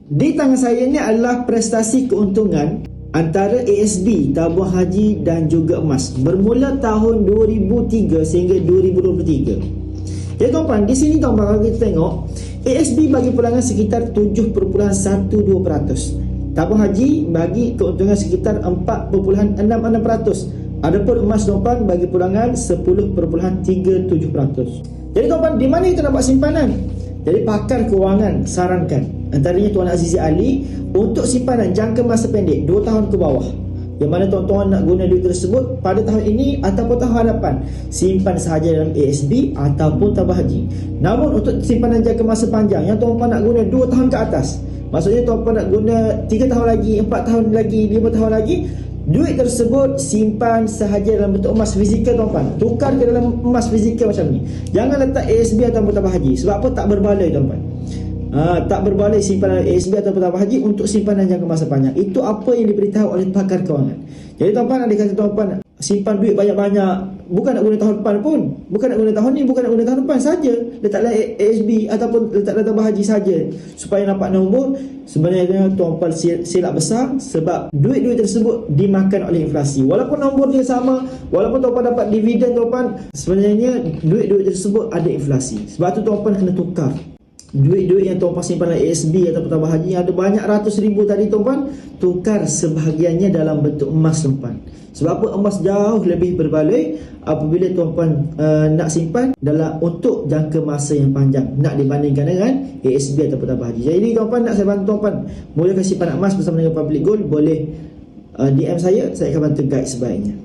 Di tangan saya ni adalah prestasi keuntungan antara ASB, tabung haji dan juga emas bermula tahun 2003 sehingga 2023. Jadi tuan-tuan, di sini tuan-tuan kalau kita tengok, ASB bagi pulangan sekitar 7.12%. Tabung haji bagi keuntungan sekitar 4.66%. Adapun emas tuan-tuan bagi pulangan 10.37%. Jadi tuan-tuan, di mana kita nak buat simpanan? Jadi pakar kewangan sarankan antaranya Tuan Azizi Ali untuk simpanan jangka masa pendek 2 tahun ke bawah, yang mana tuan-tuan nak guna duit tersebut pada tahun ini ataupun tahun hadapan, simpan sahaja dalam ASB ataupun tabung haji. Namun untuk simpanan jangka masa panjang yang tuan-tuan nak guna 2 tahun ke atas, maksudnya tuan-tuan nak guna 3 tahun lagi, 4 tahun lagi, 5 tahun lagi, duit tersebut simpan sahaja dalam bentuk emas fizikal tuan-tuan. Tukar ke dalam emas fizikal macam ni. Jangan letak ASB atau tabung haji. Sebab apa? Tak berbaloi tuan-tuan. Tak berbaloi simpanan ASB atau tabung haji untuk simpanan jangka masa panjang. Itu apa yang diberitahu oleh pakar kewangan. Jadi tuan-tuan, ada kata tuan-tuan simpan duit banyak-banyak, bukan nak guna tahun depan pun, bukan nak guna tahun ni, bukan nak guna tahun depan saja, letaklah ASB ataupun letaklah tabung haji saja supaya nampak nombor. Sebenarnya tuan-tuan silap besar, sebab duit-duit tersebut dimakan oleh inflasi. Walaupun nombor dia sama, walaupun tuan-tuan dapat dividen tuan-tuan, sebenarnya duit-duit tersebut ada inflasi. Sebab tu tuan-tuan kena tukar duit-duit yang tuan-tuan simpan dalam ASB atau tabung haji yang ada banyak ratus ribu tadi tuan-tuan, tukar sebahagiannya dalam bentuk emas tuan-tuan. Sebab apa? Emas jauh lebih berbaloi apabila tuan-tuan nak simpan dalam untuk jangka masa yang panjang, nak dibandingkan dengan ASB atau tabung haji. Jadi tuan-tuan, nak saya bantu tuan-tuan mulakan simpanan emas bersama dengan Public Gold, boleh DM saya akan bantu guide sebaiknya.